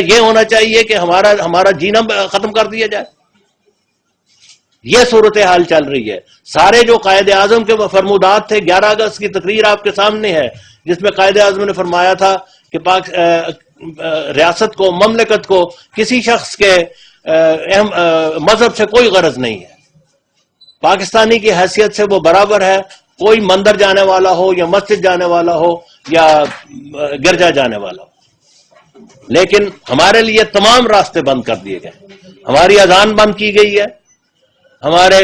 یہ ہونا چاہیے کہ ہمارا جینا ختم کر دیا جائے. یہ صورتحال چل رہی ہے. سارے جو قائد اعظم کے فرمودات تھے، 11 اگست کی تقریر آپ کے سامنے ہے جس میں قائد اعظم نے فرمایا تھا کہ ریاست کو، مملکت کو کسی شخص کے مذہب سے کوئی غرض نہیں ہے، پاکستانی کی حیثیت سے وہ برابر ہے، کوئی مندر جانے والا ہو یا مسجد جانے والا ہو یا گرجا جانے والا ہو. لیکن ہمارے لیے تمام راستے بند کر دیے گئے. ہماری اذان بند کی گئی ہے، ہمارے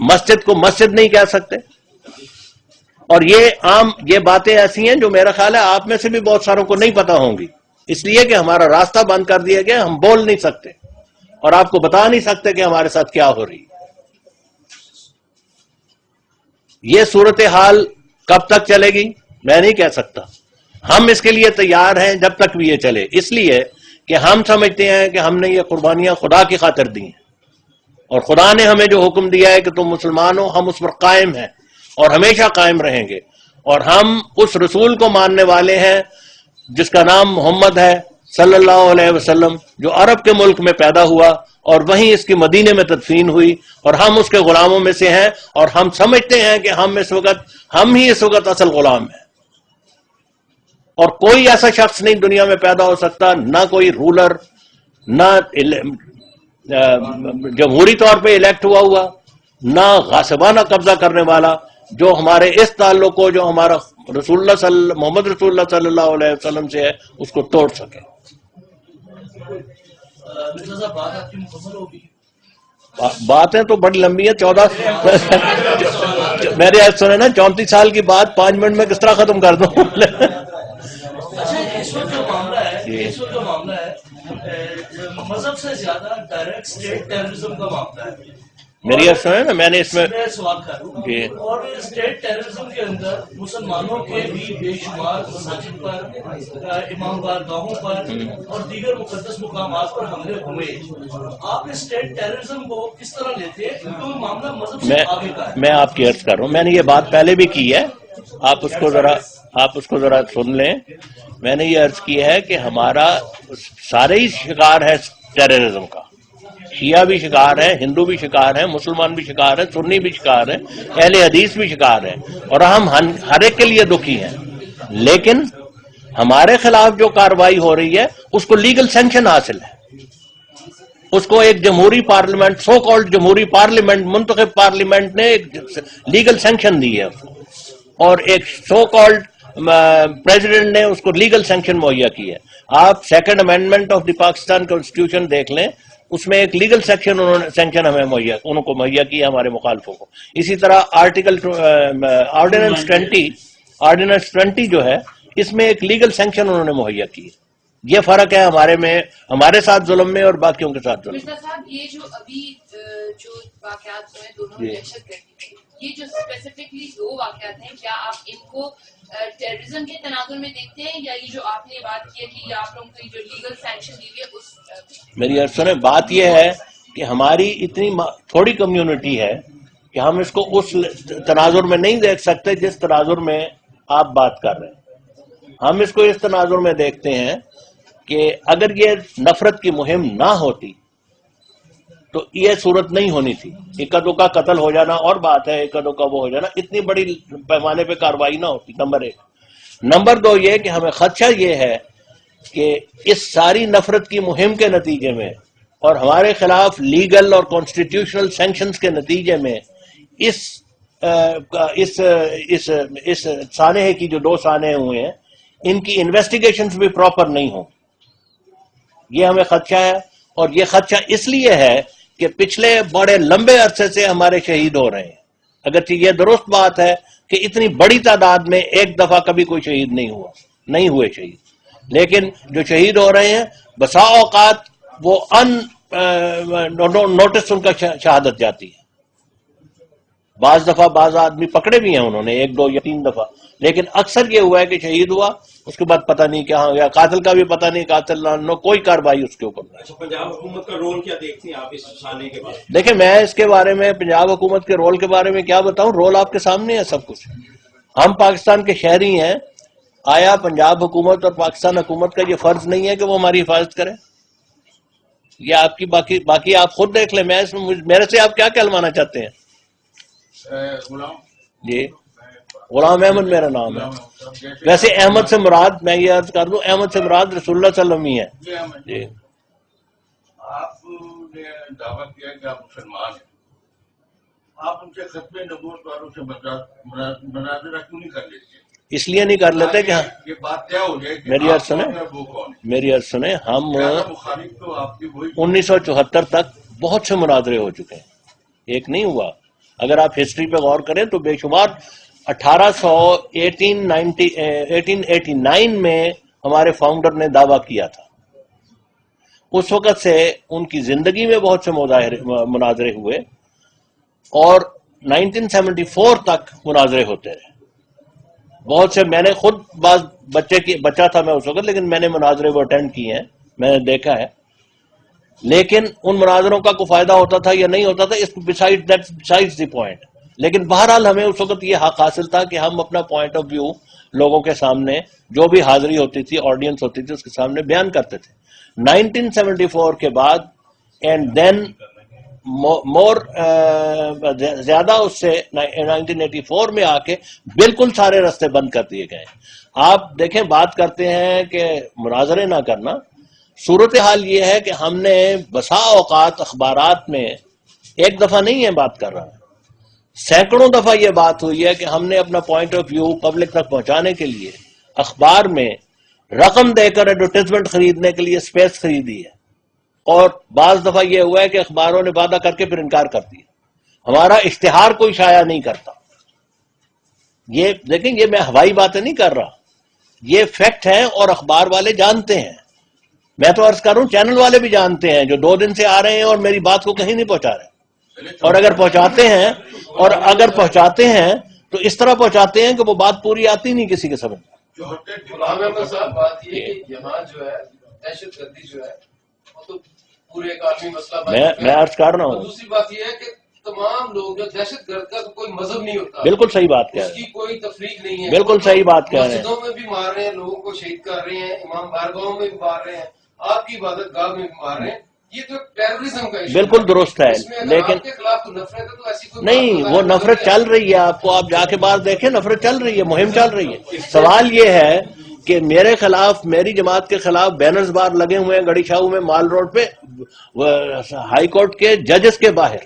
مسجد کو مسجد نہیں کہہ سکتے. اور یہ باتیں ایسی ہیں جو میرا خیال ہے آپ میں سے بھی بہت ساروں کو نہیں پتا ہوں گی، اس لیے کہ ہمارا راستہ بند کر دیا گیا. ہم بول نہیں سکتے اور آپ کو بتا نہیں سکتے کہ ہمارے ساتھ کیا ہو رہی ہے. یہ صورتحال کب تک چلے گی میں نہیں کہہ سکتا. ہم اس کے لیے تیار ہیں جب تک بھی یہ چلے، اس لیے کہ ہم سمجھتے ہیں کہ ہم نے یہ قربانیاں خدا کی خاطر دی ہیں، اور خدا نے ہمیں جو حکم دیا ہے کہ تم مسلمان ہو، ہم اس پر قائم ہیں اور ہمیشہ قائم رہیں گے. اور ہم اس رسول کو ماننے والے ہیں جس کا نام محمد ہے صلی اللہ علیہ وسلم، جو عرب کے ملک میں پیدا ہوا اور وہیں اس کی مدینے میں تدفین ہوئی، اور ہم اس کے غلاموں میں سے ہیں. اور ہم سمجھتے ہیں کہ ہم ہی اس وقت اصل غلام ہیں، اور کوئی ایسا شخص نہیں دنیا میں پیدا ہو سکتا، نہ کوئی رولر، نہ جمہوری طور پہ الیکٹ ہوا، نہ غاصبانہ قبضہ کرنے والا، جو ہمارے اس تعلق کو، جو ہمارا محمد رسول اللہ صلی اللہ علیہ وسلم سے ہے، اس کو توڑ سکے. باتیں تو بڑی لمبی ہیں. 14 میرے آج سنے نا 34 سال کی بات 5 منٹ میں کس طرح ختم کر دوں. اس وقت جو معاملہ ہے مذہب سے زیادہ ڈائریکٹ اسٹیٹ ٹیررزم کا معاملہ ہے. میری بات سنیں نا، میں نے اس میں سوال کر رہا ہوں. اور اسٹیٹ ٹیررزم کے اندر مسلمانوں کے بھی بے شمار مساجد پر، امام بارگاہوں پر اور دیگر مقدس مقامات پر حملے ہوئے. آپ اسٹیٹ ٹیررزم کو کس طرح لیتے ہیں؟ کیونکہ معاملہ مذہب سے آگے کا ہے. میں آپ کی عرض کر رہا ہوں، میں نے یہ بات پہلے بھی کی ہے، آپ اس کو ذرا سن لیں. میں نے یہ عرض کی ہے کہ ہمارا سارے ہی شکار ہے ٹیررزم کا. شیعہ بھی شکار ہیں، ہندو بھی شکار ہیں، مسلمان بھی شکار ہیں، سنی بھی شکار ہیں، اہل حدیث بھی شکار ہیں، اور ہم ہر ایک کے لیے دکھی ہیں. لیکن ہمارے خلاف جو کارروائی ہو رہی ہے اس کو لیگل سینکشن حاصل ہے. اس کو ایک جمہوری پارلیمنٹ، سو کالڈ جمہوری پارلیمنٹ، منتخب پارلیمنٹ نے ایک لیگل سینکشن دی ہے اس کو، اور ایک سو کالڈ پریزیڈنٹ نے اس کو لیگل سینکشن مہیا کی ہے. آپ second amendment of the Pakistan constitution دیکھ لیں، اس میں ایک لیگل سینکشن ہمیں ان کو مہیا کیا ہمارے مخالفوں کو. اسی طرح آرڈیننس 20 جو ہے، اس میں ایک لیگل سینکشن انہوں نے مہیا کی ہے. یہ فرق ہے ہمارے ساتھ ظلم میں اور باقیوں کے ساتھ ظلم. مرزا صاحب، یہ جو ابھی جو واقعات ہوئے دونوں دہشت گردی، یہ جو اسپیسیفکلی 2 واقعات ہیں، کیا آپ ان کو ٹیررزم کے تناظر میں دیکھتے ہیں، یا یہ جو آپ نے بات کی ہے کہ آپ لوگوں کی جو لیگل سینکشن دی ہوئی ہے اس؟ میری سنیں، بات یہ ہے کہ ہماری اتنی تھوڑی کمیونٹی ہے کہ ہم اس کو اس تناظر میں نہیں دیکھ سکتے جس تناظر میں آپ بات کر رہے ہیں. ہم اس کو اس تناظر میں دیکھتے ہیں کہ اگر یہ نفرت کی مہم نہ ہوتی تو یہ صورت نہیں ہونی تھی. اکا دکا قتل ہو جانا اور بات ہے، اکا دکا وہ ہو جانا، اتنی بڑی پیمانے پہ کاروائی نہ ہوتی. نمبر 1. نمبر 2 یہ کہ ہمیں خدشہ یہ ہے کہ اس ساری نفرت کی مہم کے نتیجے میں اور ہمارے خلاف لیگل اور کانسٹیٹیوشنل سینکشنز کے نتیجے میں اس سانحے کی جو 2 سانحے ہوئے ہیں، ان کی انویسٹیگیشنز بھی پراپر نہیں ہوں. یہ ہمیں خدشہ ہے، اور یہ خدشہ اس لیے ہے کہ پچھلے بڑے لمبے عرصے سے ہمارے شہید ہو رہے ہیں. اگرچہ یہ درست بات ہے کہ اتنی بڑی تعداد میں ایک دفعہ کبھی کوئی شہید نہیں ہوئے شہید، لیکن جو شہید ہو رہے ہیں بسا اوقات وہ نوٹس ان کا شہادت جاتی ہے. بعض دفعہ بعض آدمی پکڑے بھی ہیں انہوں نے 1 2 یا 3 دفعہ، لیکن اکثر یہ ہوا ہے کہ شہید ہوا، اس کے بعد پتہ نہیں کیا ہو گیا، قاتل کا بھی پتہ نہیں، قاتل نہ کوئی کارروائی اس کے اوپر نہیں. پنجاب حکومت کا رول کیا دیکھتی ہیں آپ اس سانے کے بعد؟ دیکھیں، میں اس کے بارے میں پنجاب حکومت کے رول کے بارے میں کیا بتاؤں. رول آپ کے سامنے ہے سب کچھ. ہم پاکستان کے شہری ہیں. آیا پنجاب حکومت اور پاکستان حکومت کا یہ فرض نہیں ہے کہ وہ ہماری حفاظت کرے؟ یہ آپ کی باقی آپ خود دیکھ لیں. میں میرے سے آپ کیا کہلوانا چاہتے ہیں؟ جی غلام احمد میرا نام ہے. ویسے احمد سے مراد میں یہ عرض کر دوں، احمد سے مراد رسول اللہ صلی اللہ علیہ وسلم ہی ہے. جی آپ نے دعویٰ کیا کہ آپ مسلمان ہیں، آپ ان سے ختم نبوت والوں سے مناظرہ کیوں نہیں کر لیتے؟ اس لیے نہیں کر لیتے کہ یہ بات کیا ہو جائے کہ میری عرض سنیں، وہ کون ہے؟ میری عرض سنیں. ہم مخالف تو آپ کی وہی 1974 تک بہت سے مناظرے ہو چکے ہیں، ایک نہیں ہوا. اگر آپ ہسٹری پہ غور کریں تو بے شمار 1889 میں ہمارے فاؤنڈر نے دعویٰ کیا تھا. اس وقت سے ان کی زندگی میں بہت سے مناظرے ہوئے اور 1974 تک مناظرے ہوتے رہے. بہت سے میں نے خود بچہ تھا میں اس وقت، لیکن میں نے مناظرے وہ اٹینڈ کیے ہیں، میں نے دیکھا ہے. لیکن ان مناظروں کا کوئی فائدہ ہوتا تھا یا نہیں ہوتا تھا، اس بسائڈ دی پوائنٹ. لیکن بہرحال ہمیں اس وقت یہ حق حاصل تھا کہ ہم اپنا پوائنٹ آف ویو لوگوں کے سامنے، جو بھی حاضری ہوتی تھی، آڈینس ہوتی تھی، اس کے سامنے بیان کرتے تھے. 1974 کے بعد اینڈ دین مور زیادہ اس سے 1984 میں آ کے بالکل سارے راستے بند کر دیے گئے. آپ دیکھیں، بات کرتے ہیں کہ مناظرے نہ کرنا. صورتحال یہ ہے کہ ہم نے بسا اوقات اخبارات میں ایک دفعہ نہیں ہے بات کر رہا، سینکڑوں دفعہ یہ بات ہوئی ہے کہ ہم نے اپنا پوائنٹ آف ویو پبلک تک پہنچانے کے لیے اخبار میں رقم دے کر ایڈورٹائزمنٹ خریدنے کے لیے سپیس خریدی ہے. اور بعض دفعہ یہ ہوا ہے کہ اخباروں نے وعدہ کر کے پھر انکار کر دیا. ہمارا اشتہار کوئی شائع نہیں کرتا. یہ دیکھیں، یہ میں ہوائی باتیں نہیں کر رہا، یہ فیکٹ ہے اور اخبار والے جانتے ہیں. میں تو عرض کر رہا ہوں چینل والے بھی جانتے ہیں، جو 2 دن سے آ رہے ہیں اور میری بات کو کہیں نہیں پہنچا رہے. اور اگر پہنچاتے ہیں تو اس طرح پہنچاتے ہیں کہ وہ بات پوری آتی نہیں کسی کے سمجھ. غلام احمد صاحب، بات یہ ہے کہ یہاں جو ہے دہشت گردی جو ہے وہ تو پورے ایک عالمی مسئلہ میں عرض کر رہا ہوں. دوسری بات یہ ہے کہ تمام لوگ جو دہشت گرد کا تو کوئی مذہب نہیں ہوتا. بالکل صحیح بات کہہ اس رہے کی کوئی تفریق نہیں ہے. بالکل صحیح بات کہہ رہے ہیں. مسجدوں میں بھی مار رہے ہیں، لوگوں کو شہید کر رہے ہیں، امام بارگاہوں میں بھی مار رہے ہیں، آپ کی عبادت گاہ میں بھی مار رہے ہیں. یہ تو ٹیررزم کا ایشو بالکل درست ہے. لیکن آپ کے خلاف تو نفرت ہے، تو ایسی کوئی نہیں، وہ نفرت چل رہی ہے. آپ جا کے باہر دیکھیں، نفرت چل رہی ہے، مہم چل رہی ہے. سوال یہ ہے کہ میرے خلاف، میری جماعت کے خلاف بینرز بار لگے ہوئے ہیں گڑی شاہو میں، مال روڈ پہ، ہائی کورٹ کے ججز کے باہر.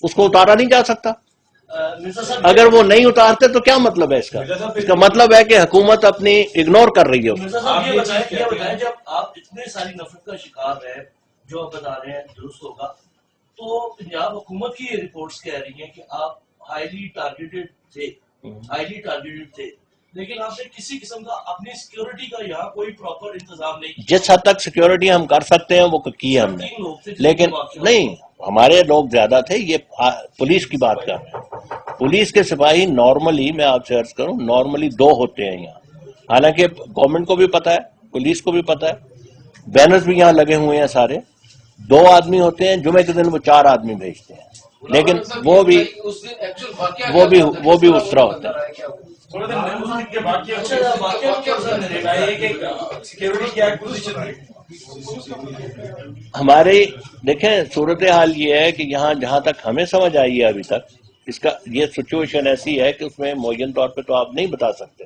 اس کو اتارا نہیں جا سکتا. اگر وہ نہیں اتارتے تو کیا مطلب ہے اس کا؟ اس کا مطلب ہے کہ حکومت اپنی اگنور کر رہی ہے. مرزا صاحب یہ بتائیں جب آپ اتنے ساری نفرت کا شکار ہے، جو آپ بتا رہے ہیں درست ہوگا، تو پنجاب حکومت کی یہ رپورٹس کہہ رہی ہیں کہ آپ ہائیلی ٹارگیٹڈ تھے، لیکن آپ نے کسی قسم کا اپنی سیکیورٹی کا یہاں کوئی پراپر انتظام نہیں کیا. جس حد تک سیکیورٹی ہم کر سکتے ہیں وہ کی ہم نے، لیکن نہیں، ہمارے لوگ زیادہ تھے. یہ پولیس کی بات کر رہے ہیں. پولیس کے سپاہی نارملی، میں آپ سے عرض کروں، نارملی 2 ہوتے ہیں یہاں. حالانکہ گورنمنٹ کو بھی پتا ہے، پولیس کو بھی پتا ہے، بینرز بھی یہاں لگے ہوئے ہیں سارے. 2 آدمی ہوتے ہیں، جمعے کے دن وہ 4 آدمی بھیجتے ہیں، لیکن وہ بھی اس طرح ہوتا ہے. ہماری دیکھیں صورتحال یہ ہے کہ یہاں جہاں تک ہمیں سمجھ آئی ہے ابھی تک، اس کا یہ سچویشن ایسی ہے کہ اس میں معین طور پہ تو آپ نہیں بتا سکتے.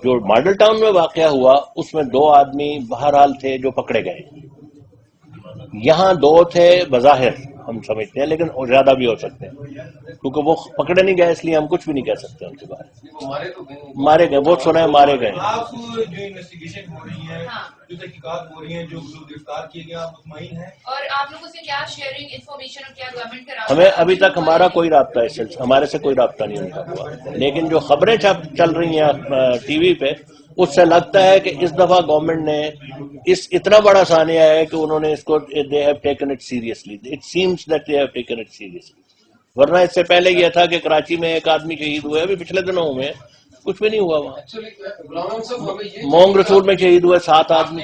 جو ماڈل ٹاؤن میں واقعہ ہوا اس میں 2 آدمی بہرحال تھے جو پکڑے گئے. یہاں 2 تھے بظاہر ہم سمجھتے ہیں، لیکن زیادہ بھی ہو سکتے ہیں کیونکہ وہ پکڑے نہیں گئے، اس لیے ہم کچھ بھی نہیں کہہ سکتے ان کے بارے میں. مارے گئے، وہ سنا ہے مارے گئے. آپ جو انویسٹیگیشن ہو رہی ہے، جو تحقیقات ہو رہی ہیں، جو گرفتار کیے گئے، آپ مطمئن ہیں؟ اور آپ لوگوں سے کیا شیئرنگ انفارمیشن اور کیا گورنمنٹ کا رابطہ؟ ہمیں ابھی تک ہمارا کوئی رابطہ اس سلسلے، ہمارے سے کوئی رابطہ نہیں ہوا. لیکن جو خبریں چل رہی ہیں ٹی وی پہ، اس سے لگتا ہے کہ اس دفعہ گورنمنٹ نے اتنا بڑا سانحہ ہے کہ انہوں نے اس کو they have taken it seriously. It seems that they have taken it seriously. ورنہ اس سے پہلے یہ تھا کہ کراچی میں 1 آدمی شہید ہوئے، ابھی پچھلے دنوں میں کچھ بھی نہیں ہوا. وہاں مونگ رسول میں شہید ہوئے 7 آدمی.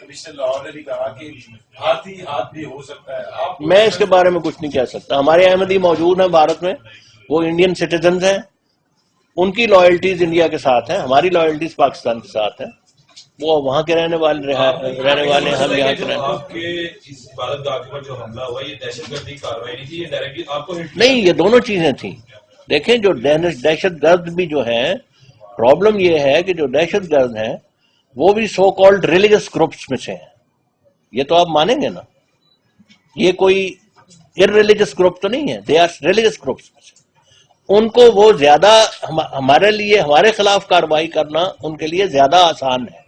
کمشنر لاہور نے بھی کہا کہ ہاتھی ہاتھ بھی ہو سکتا ہے. آپ میں اس کے بارے میں کچھ نہیں کہہ سکتا. ہمارے احمدی موجود ہیں بھارت میں، وہ انڈین سٹیزنز ہیں، ان کی لائلٹیز انڈیا کے ساتھ ہیں، ہماری لائلٹیز پاکستان کے ساتھ ہیں. وہ وہاں کے رہنے والے ہیں، ہم یہاں کے رہنے. آپ کے اس عبادتگاہ کے اوپر جو حملہ ہوا یہ دہشت گردی کارروائی نہیں تھی، یہ ڈائریکٹلی آپ کو نہیں، یہ دونوں چیزیں تھیں. دیکھیں جو دہشت گرد بھی جو ہیں، پرابلم یہ ہے کہ جو دہشت گرد ہیں وہ بھی سو کالڈ ریلیجس گروپس میں سے ہیں. یہ تو آپ مانیں گے نا، یہ کوئی ارریلیجس گروپ تو نہیں ہے، دے آر ریلیجس گروپس میں سے. ان کو وہ زیادہ ہمارے لیے، ہمارے خلاف کارروائی کرنا ان کے لیے زیادہ آسان ہے.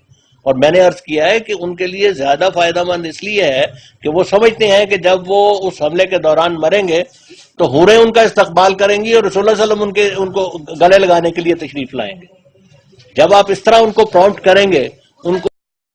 اور میں نے عرض کیا ہے کہ ان کے لیے زیادہ فائدہ مند اس لیے ہے کہ وہ سمجھتے ہیں کہ جب وہ اس حملے کے دوران مریں گے تو حوریں ان کا استقبال کریں گی اور رسول اللہ صلی اللہ علیہ وسلم ان کو گلے لگانے کے لیے تشریف لائیں گے. جب آپ اس طرح ان کو پرومپٹ کریں گے، ان کو